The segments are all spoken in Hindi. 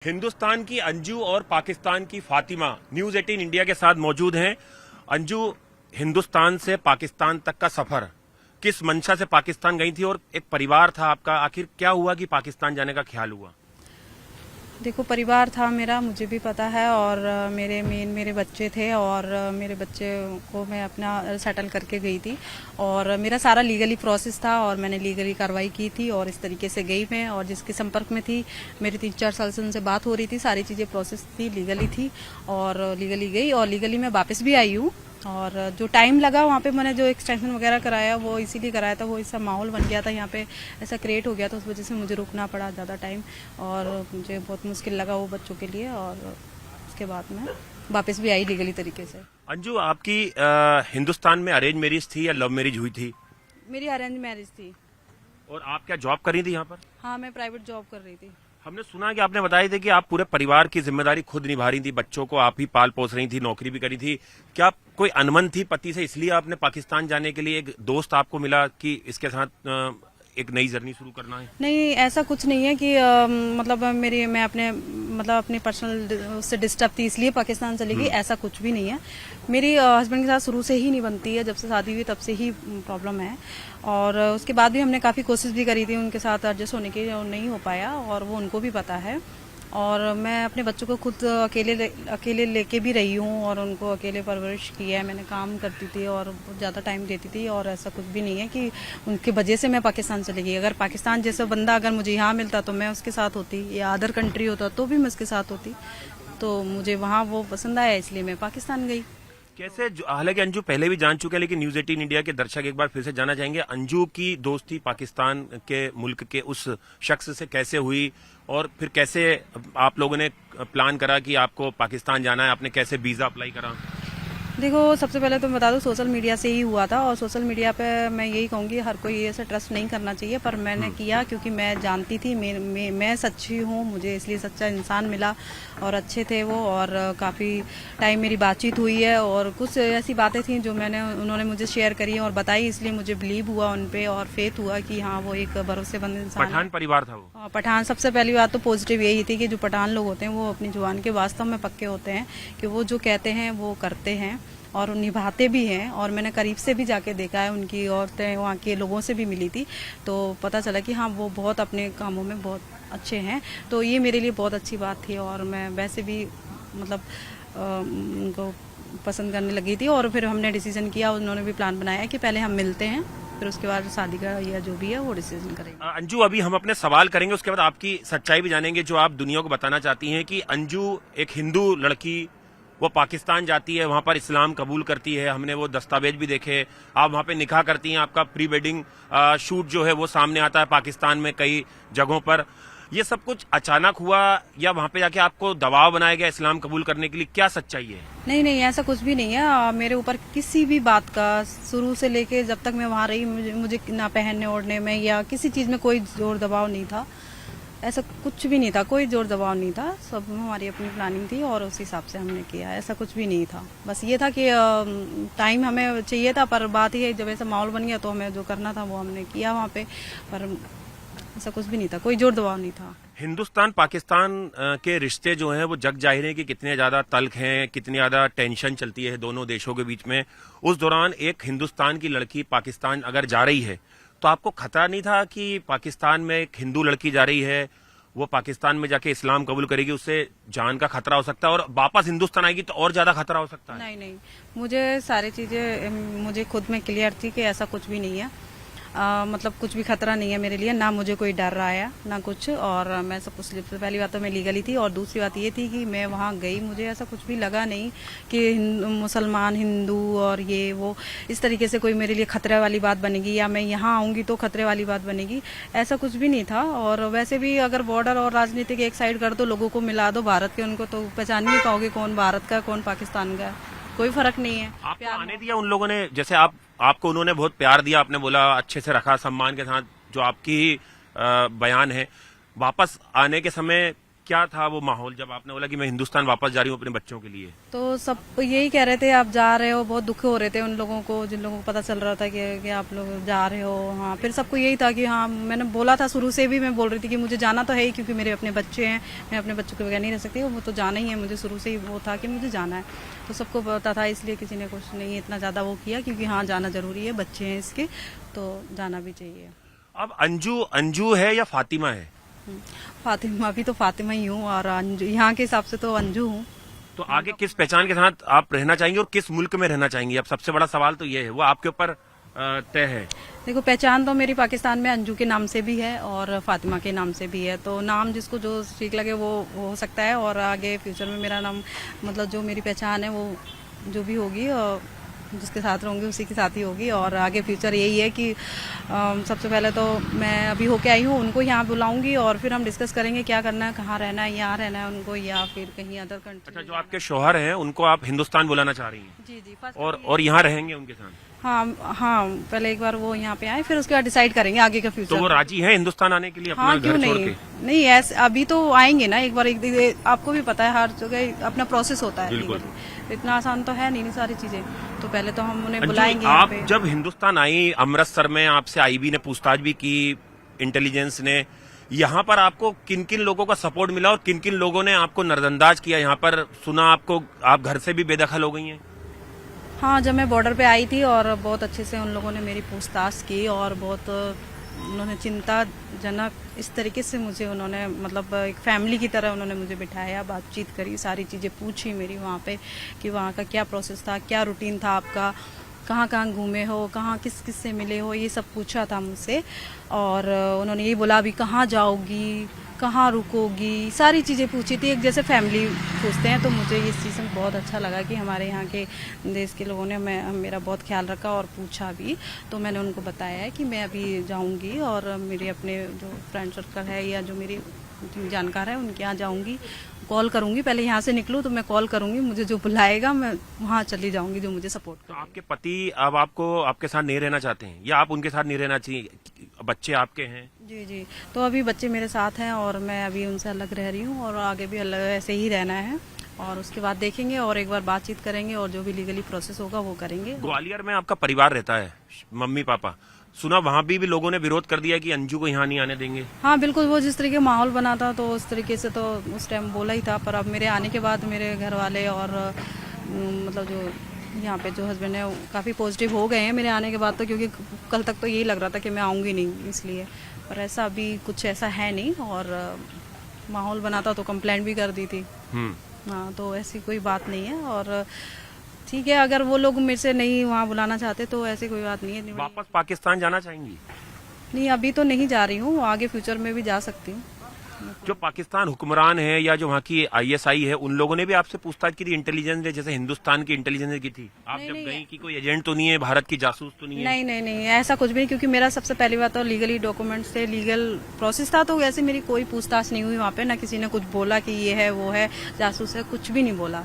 हिंदुस्तान की अंजू और पाकिस्तान की फातिमा न्यूज 18 इंडिया के साथ मौजूद हैं। अंजू, हिंदुस्तान से पाकिस्तान तक का सफर किस मंशा से पाकिस्तान गई थी और एक परिवार था आपका, आखिर क्या हुआ कि पाकिस्तान जाने का ख्याल हुआ? देखो, परिवार था मेरा, मुझे भी पता है। और मेरे बच्चे थे और मेरे बच्चे को मैं अपना सेटल करके गई थी और मेरा सारा लीगली प्रोसेस था और मैंने लीगली कार्रवाई की थी और इस तरीके से गई मैं। और जिसके संपर्क में थी, मेरी 3-4 साल से उनसे बात हो रही थी, सारी चीज़ें प्रोसेस थी, लीगली थी और लीगली गई और लीगली मैं वापस भी आई हूँ। और जो टाइम लगा वहाँ पे, मैंने जो एक्सटेंशन वगैरह कराया वो इसीलिए कराया था, वो ऐसा माहौल बन गया था यहाँ पे, ऐसा क्रिएट हो गया था, उस वजह से मुझे रुकना पड़ा ज़्यादा टाइम और मुझे बहुत मुश्किल लगा वो बच्चों के लिए। और उसके बाद मैं वापस भी आई लीगली तरीके से। अंजू, आपकी हिंदुस्तान में अरेंज मैरिज थी या लव मैरिज हुई थी? मेरी अरेंज मैरिज थी। और आप क्या जॉब कर रही थी यहाँ पर? हाँ, मैं प्राइवेट जॉब कर रही थी। हमने सुना कि आपने बताया था कि आप पूरे परिवार की जिम्मेदारी खुद निभा रही थी, बच्चों को आप ही पाल पोस रही थी, नौकरी भी करी थी। क्या कोई अनबन थी पति से, इसलिए आपने पाकिस्तान जाने के लिए एक दोस्त आपको मिला कि इसके साथ एक नई जर्नी शुरू करना है? नहीं, ऐसा कुछ नहीं है कि मतलब मैं अपने पर्सनल उससे डिस्टर्ब थी इसलिए पाकिस्तान चली गई, ऐसा कुछ भी नहीं है। मेरी हस्बैंड के साथ शुरू से ही नहीं बनती है, जब से शादी हुई तब से ही प्रॉब्लम है। और उसके बाद भी हमने काफ़ी कोशिश भी करी थी उनके साथ एडजस्ट होने की, और नहीं हो पाया और वो उनको भी पता है। और मैं अपने बच्चों को खुद अकेले लेके भी रही हूँ और उनको अकेले परवरिश की है। मैंने काम करती थी और बहुत ज़्यादा टाइम देती थी और ऐसा कुछ भी नहीं है कि उनकी वजह से मैं पाकिस्तान चली गई। अगर पाकिस्तान जैसा बंदा अगर मुझे यहाँ मिलता तो मैं उसके साथ होती, या अदर कंट्री होता तो भी मैं उसके साथ होती। तो मुझे वहाँ वो पसंद आया, इसलिए मैं पाकिस्तान गई। कैसे, हालांकि अंजू पहले भी जान चुके हैं, लेकिन न्यूज 18 इंडिया के दर्शक एक बार फिर से जानना चाहेंगे, अंजू की दोस्ती पाकिस्तान के मुल्क के उस शख्स से कैसे हुई और फिर कैसे आप लोगों ने प्लान करा कि आपको पाकिस्तान जाना है, आपने कैसे वीजा अप्लाई करा? देखो, सबसे पहले तो मैं बता दूं, सोशल मीडिया से ही हुआ था और सोशल मीडिया पे मैं यही कहूँगी हर कोई ऐसा ट्रस्ट नहीं करना चाहिए, पर मैंने किया क्योंकि मैं जानती थी मैं सच्ची हूँ, मुझे इसलिए सच्चा इंसान मिला और अच्छे थे वो। और काफ़ी टाइम मेरी बातचीत हुई है और कुछ ऐसी बातें थी जो उन्होंने मुझे शेयर करी और बताई, इसलिए मुझे बिलीव हुआ उन पर और फेथ हुआ कि हाँ, वो एक भरोसेमंद इंसान है। पठान परिवार था वो? पठान। सबसे पहली बात तो पॉजिटिव यही थी कि जो पठान लोग होते हैं वो अपनी जुबान के वास्तव में पक्के होते हैं, कि वो जो कहते हैं वो करते हैं और निभाते भी हैं। और मैंने करीब से भी जाके देखा है, उनकी औरतें वहाँ के लोगों से भी मिली थी, तो पता चला कि हाँ, वो बहुत अपने कामों में बहुत अच्छे हैं। तो ये मेरे लिए बहुत अच्छी बात थी और मैं वैसे भी मतलब उनको पसंद करने लगी थी। और फिर हमने डिसीजन किया, उन्होंने भी प्लान बनाया कि पहले हम मिलते हैं, फिर उसके बाद शादी का या जो भी है वो डिसीजन करेंगे। अंजू, अभी हम अपने सवाल करेंगे, उसके बाद आपकी सच्चाई भी जानेंगे जो आप दुनिया को बताना चाहती हैं कि अंजू एक हिंदू लड़की, वो पाकिस्तान जाती है, वहां पर इस्लाम कबूल करती है, हमने वो दस्तावेज भी देखे, आप वहां पे निकाह करती हैं, आपका प्री वेडिंग शूट जो है वो सामने आता है पाकिस्तान में कई जगहों पर। ये सब कुछ अचानक हुआ या वहां पे जाके आपको दबाव बनाया गया इस्लाम कबूल करने के लिए? क्या सच्चाई है? नहीं नहीं, ऐसा कुछ भी नहीं है। मेरे ऊपर किसी भी बात का शुरू से लेके जब तक मैं वहाँ रही, मुझे ना पहनने ओढ़ने में या किसी चीज़ में कोई जोर दबाव नहीं था। ऐसा कुछ भी नहीं था, कोई जोर दबाव नहीं था, सब हमारी अपनी प्लानिंग थी और उस हिसाब से हमने किया। ऐसा कुछ भी नहीं था, बस ये था कि टाइम हमें चाहिए था, पर बात ही है जब ऐसा माहौल बन गया तो हमें जो करना था वो हमने किया वहाँ पे। पर ऐसा कुछ भी नहीं था, कोई जोर दबाव नहीं था। हिंदुस्तान पाकिस्तान के रिश्ते जो हैं वो जग जाहिर है कि कितने ज्यादा तल्ख हैं, कितनी ज्यादा टेंशन चलती है दोनों देशों के बीच में। उस दौरान एक हिंदुस्तान की लड़की पाकिस्तान अगर जा रही है तो आपको खतरा नहीं था कि पाकिस्तान में एक हिंदू लड़की जा रही है, वो पाकिस्तान में जाके इस्लाम कबूल करेगी, उससे जान का खतरा हो सकता है और वापस हिंदुस्तान आएगी तो और ज्यादा खतरा हो सकता है? नहीं नहीं, मुझे सारी चीजें मुझे खुद में क्लियर थी कि ऐसा कुछ भी नहीं है। मतलब कुछ भी खतरा नहीं है मेरे लिए, ना मुझे कोई डर रहा है ना कुछ। और मैं सब कुछ, सबसे पहली बात तो मैं लीगली थी और दूसरी बात ये थी कि मैं वहाँ गई, मुझे ऐसा कुछ भी लगा नहीं कि मुसलमान हिंदू और ये वो इस तरीके से कोई मेरे लिए खतरे वाली बात बनेगी या मैं यहाँ आऊँगी तो खतरे वाली बात बनेगी, ऐसा कुछ भी नहीं था। और वैसे भी अगर बॉर्डर और राजनीति के एक साइड कर दो, लोगों को मिला दो भारत के, उनको तो पहचान नहीं पाओगे कौन भारत का कौन पाकिस्तान का, कोई फर्क नहीं है। आपको आने दिया उन लोगों ने? जैसे आपको उन्होंने बहुत प्यार दिया, आपने बोला अच्छे से रखा सम्मान के साथ, जो आपकी बयान है, वापस आने के समय क्या था वो माहौल जब आपने बोला कि मैं हिंदुस्तान वापस जा रही हूँ अपने बच्चों के लिए? तो सब यही कह रहे थे आप जा रहे हो, बहुत दुख हो रहे थे उन लोगों को जिन लोगों को पता चल रहा था कि आप लोग जा रहे हो। हाँ, फिर सबको यही था कि हाँ, मैंने बोला था शुरू से भी, मैं बोल रही थी कि मुझे जाना तो है ही, क्योंकि मेरे अपने बच्चे हैं, मैं अपने बच्चों के बगैर नहीं रह सकती, वो तो जाना ही है, मुझे शुरू से ही वो था कि मुझे जाना है। तो सबको पता था, इसलिए किसी ने कुछ नहीं इतना ज़्यादा वो किया, क्योंकि हाँ जाना ज़रूरी है, बच्चे हैं इसके, तो जाना भी चाहिए। अब अंजू है या फातिमा है? फातिमा भी तो फातिमा ही हूँ, और अंजू यहाँ के हिसाब से तो अंजू हूँ। तो आगे किस पहचान के साथ आप रहना चाहेंगे और किस मुल्क में रहना चाहेंगे? अब सबसे बड़ा सवाल तो ये है, वो आपके ऊपर तय है। देखो, पहचान तो मेरी पाकिस्तान में अंजू के नाम से भी है और फातिमा के नाम से भी है, तो नाम जिसको जो ठीक लगे वो हो सकता है। और आगे फ्यूचर में मेरा नाम, मतलब जो मेरी पहचान है वो जो भी होगी, जिसके साथ रहूंगी उसी के साथ ही होगी। और आगे फ्यूचर यही है कि सबसे पहले तो मैं अभी होके आई हूँ, उनको यहाँ बुलाऊंगी और फिर हम डिस्कस करेंगे क्या करना है, कहाँ रहना है, यहाँ रहना है उनको या फिर कहीं अदर कंट्री। अच्छा, जो आपके शौहर हैं उनको आप हिंदुस्तान बुलाना चाह रही हैं? जी जी, और यहाँ रहेंगे उनके साथ? हाँ हाँ, पहले एक बार वो यहाँ पे आए, फिर उसके बाद डिसाइड करेंगे आगे का फ्यूचर। तो वो राजी है हिंदुस्तान आने के लिए अपना हाँ, घर क्यों छोड़ नहीं? के? नहीं, ऐसे अभी तो आएंगे ना एक बार, आपको भी पता है हर जगह अपना प्रोसेस होता है। बिल्कुल। legally। इतना आसान तो है नहीं सारी चीजें, तो पहले तो हम उन्हें अंजू, बुलाएंगे यहाँ आप पे। जब हिंदुस्तान आई, अमृतसर में आपसे आईबी ने पूछताछ भी की, इंटेलिजेंस ने, यहाँ पर आपको किन किन लोगों का सपोर्ट मिला और किन किन लोगों ने आपको नजरअंदाज किया? यहाँ पर सुना आपको, आप घर से भी बेदखल हो गई हैं? हाँ, जब मैं बॉर्डर पे आई थी और बहुत अच्छे से उन लोगों ने मेरी पूछताछ की और बहुत उन्होंने चिंताजनक इस तरीके से मुझे उन्होंने, मतलब एक फैमिली की तरह उन्होंने मुझे बिठाया, बातचीत करी, सारी चीज़ें पूछी मेरी वहाँ पे कि वहाँ का क्या प्रोसेस था, क्या रूटीन था आपका, कहाँ कहाँ घूमे हो, कहाँ किस किस से मिले हो, ये सब पूछा था मुझसे। और उन्होंने यही बोला अभी कहाँ जाओगी, कहाँ रुकोगी, सारी चीज़ें पूछी थी, एक जैसे फैमिली पूछते हैं। तो मुझे इस चीज़ में बहुत अच्छा लगा कि हमारे यहाँ के देश के लोगों ने मेरा बहुत ख्याल रखा और पूछा भी। तो मैंने उनको बताया है कि मैं अभी जाऊँगी और मेरे अपने जो फ्रेंड सर्कल है या जो मेरी जानकार है उनके यहाँ जाऊँगी, कॉल करूंगी, पहले यहाँ से निकलूँ तो मैं कॉल करूंगी, मुझे जो बुलाएगा मैं वहाँ चली जाऊंगी, जो मुझे सपोर्ट तो करेगा। आपके पति अब आपको आपके साथ नहीं रहना चाहते हैं या आप उनके साथ नहीं रहना चाहिए? बच्चे आपके हैं? जी जी, तो अभी बच्चे मेरे साथ हैं और मैं अभी उनसे अलग रह रही हूँ और आगे भी अलग ऐसे ही रहना है। और उसके बाद देखेंगे और एक बार बातचीत करेंगे और जो भी लीगली प्रोसेस होगा वो करेंगे। ग्वालियर में आपका परिवार रहता है, मम्मी पापा, सुना वहाँ भी लोगों ने विरोध कर दिया कि अंजू को यहाँ नहीं आने देंगे? हाँ बिल्कुल, वो जिस तरीके माहौल बना था तो उस तरीके से तो उस टाइम बोला ही था, पर अब मेरे आने के बाद मेरे घर वाले और मतलब जो यहाँ पे जो हस्बैंड है काफ़ी पॉजिटिव हो गए हैं मेरे आने के बाद, तो क्योंकि कल तक तो यही लग रहा था कि मैं आऊँगी नहीं इसलिए, पर ऐसा अभी कुछ ऐसा है नहीं। और माहौल बना था तो कंप्लेंट भी कर दी थी। हाँ, तो ऐसी कोई बात नहीं है और ठीक है, अगर वो लोग मेरे से नहीं वहाँ बुलाना चाहते तो ऐसी कोई बात नहीं है। वापस पाकिस्तान जाना चाहेंगी? नहीं, अभी तो नहीं जा रही हूँ, आगे फ्यूचर में भी जा सकती हूँ। जो पाकिस्तान हुक्मरान है या जो वहाँ की आईएसआई है, उन लोगों ने भी आपसे पूछताछ की थी इंटेलिजेंस ने, जैसे हिंदुस्तान की इंटेलिजेंस ने की थी? आप जब गई कि कोई एजेंट तो नहीं है, भारत की जासूस तो नहीं है? नहीं नहीं नहीं, ऐसा कुछ भी नहीं, क्योंकि मेरा सबसे पहली बात तो लीगली डॉक्यूमेंट्स थे, लीगल प्रोसेस था, तो वैसे मेरी कोई पूछताछ नहीं हुई वहाँ पे, ना किसी ने कुछ बोला कि ये है वो है जासूस है, कुछ भी नहीं बोला,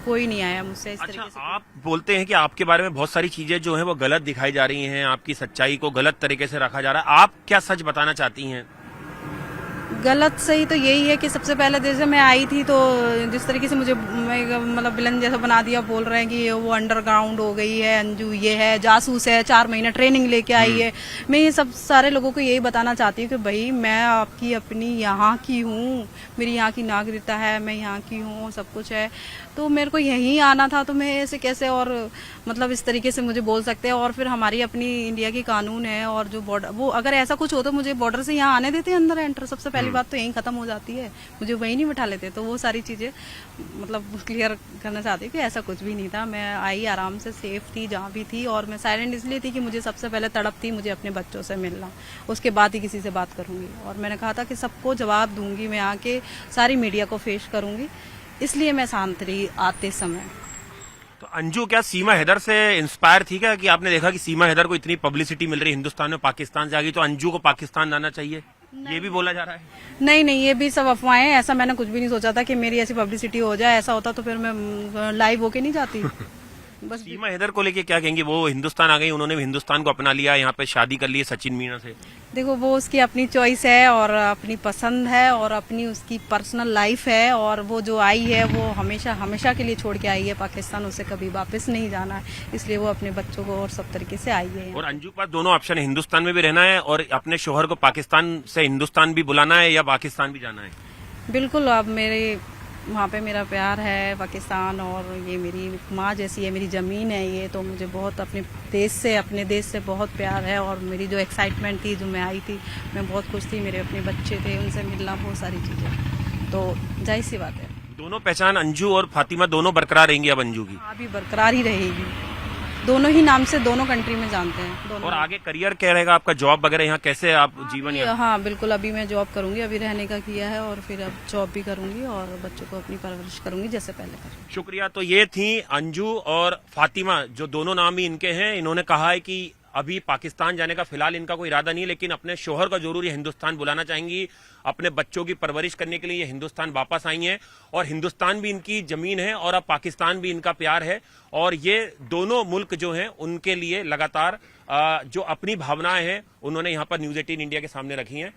कोई नहीं आया मुझसे इस तरीके से। आप बोलते हैं कि आपके बारे में बहुत सारी चीजें जो हैं वो गलत दिखाई जा रही हैं, आपकी सच्चाई को गलत तरीके से रखा जा रहा है, आप क्या सच बताना चाहती हैं? गलत सही तो यही है कि सबसे पहले जैसे मैं आई थी तो जिस तरीके से मुझे मतलब विलन जैसा बना दिया, बोल रहे हैं कि वो अंडरग्राउंड हो गई है अंजू, ये है जासूस है, 4 महीने ट्रेनिंग लेके आई है। मैं ये सब सारे लोगों को यही बताना चाहती हूँ कि भाई मैं आपकी अपनी यहाँ की हूँ, मेरी यहाँ की नागरिकता है, मैं यहाँ की हूँ, सब कुछ है, तो मेरे को यहीं आना था, तो मैं ऐसे कैसे और मतलब इस तरीके से मुझे बोल सकते हैं। और फिर हमारी अपनी इंडिया की कानून है और जो बॉर्डर, वो अगर ऐसा कुछ हो तो मुझे बॉर्डर से यहाँ आने देते हैं अंदर एंटर, सबसे पहली बात तो यहीं खत्म हो जाती है, मुझे वहीं नहीं बिठा लेते। तो वो सारी चीजें मतलब क्लियर करना चाहती हूँ कि ऐसा कुछ भी नहीं था, मैं आई आराम से सेफ थी जहाँ भी थी, और मैं साइलेंट इसलिए थी कि मुझे सबसे पहले तड़प थी मुझे अपने बच्चों से मिलना, उसके बाद ही किसी से बात करूंगी। और मैंने कहा था कि सबको जवाब दूंगी, मैं आके सारी मीडिया को फेस करूंगी, इसलिए मैं शांत रही आते समय। तो अंजू क्या सीमा हैदर से इंस्पायर थी क्या, कि आपने देखा कि सीमा हैदर को इतनी पब्लिसिटी मिल रही है हिंदुस्तान में, पाकिस्तान से आ गई तो अंजू को पाकिस्तान जाना चाहिए, ये भी बोला जा रहा है? नहीं नहीं, ये भी सब अफवाहें, ऐसा मैंने कुछ भी नहीं सोचा था कि मेरी ऐसी पब्लिसिटी हो जाए, ऐसा होता तो फिर मैं लाइव होके नहीं जाती। बस सीमा हैदर को लेके क्या कहेंगे? वो हिंदुस्तान आ गई, उन्होंने भी हिंदुस्तान को अपना लिया, यहाँ पे शादी कर ली है सचिन मीणा से। देखो, वो उसकी अपनी चॉइस है और अपनी पसंद है और अपनी उसकी पर्सनल लाइफ है, और वो जो आई है वो हमेशा हमेशा के लिए छोड़ के आई है पाकिस्तान, उसे कभी वापस नहीं जाना है, इसलिए वो अपने बच्चों को और सब तरीके से आई है। और अंजू के पास दोनों ऑप्शन है, हिंदुस्तान में भी रहना है और अपने शोहर को पाकिस्तान से हिंदुस्तान भी बुलाना है या पाकिस्तान भी जाना है। बिल्कुल, अब मेरे वहाँ पे मेरा प्यार है पाकिस्तान, और ये मेरी माँ जैसी है, मेरी ज़मीन है ये, तो मुझे बहुत अपने देश से बहुत प्यार है। और मेरी जो एक्साइटमेंट थी, जो मैं आई थी, मैं बहुत खुश थी, मेरे अपने बच्चे थे, उनसे मिलना, बहुत सारी चीज़ें, तो जाहिर सी बात है। दोनों पहचान अंजू और फातिमा दोनों बरकरार रहेंगी अब अंजू की? हाँ, अभी बरकरार ही रहेगी, दोनों ही नाम से दोनों कंट्री में जानते हैं दोनों। और आगे करियर क्या रहेगा आपका, जॉब वगैरह यहाँ कैसे आप जीवन यहाँ? हाँ बिल्कुल, अभी मैं जॉब करूंगी, अभी रहने का किया है, और फिर अब जॉब भी करूंगी और बच्चों को अपनी परवरिश करूंगी जैसे पहले कर। शुक्रिया। तो ये थी अंजू और फातिमा, जो दोनों नाम ही इनके हैं। इन्होंने कहा है कि अभी पाकिस्तान जाने का फिलहाल इनका कोई इरादा नहीं, लेकिन अपने शोहर का जरूर ये हिंदुस्तान बुलाना चाहेंगी। अपने बच्चों की परवरिश करने के लिए ये हिंदुस्तान वापस आई हैं, और हिंदुस्तान भी इनकी जमीन है और अब पाकिस्तान भी इनका प्यार है। और ये दोनों मुल्क जो हैं उनके लिए लगातार जो अपनी भावनाएं हैं उन्होंने यहाँ पर न्यूज़ 18 इंडिया के सामने रखी हैं।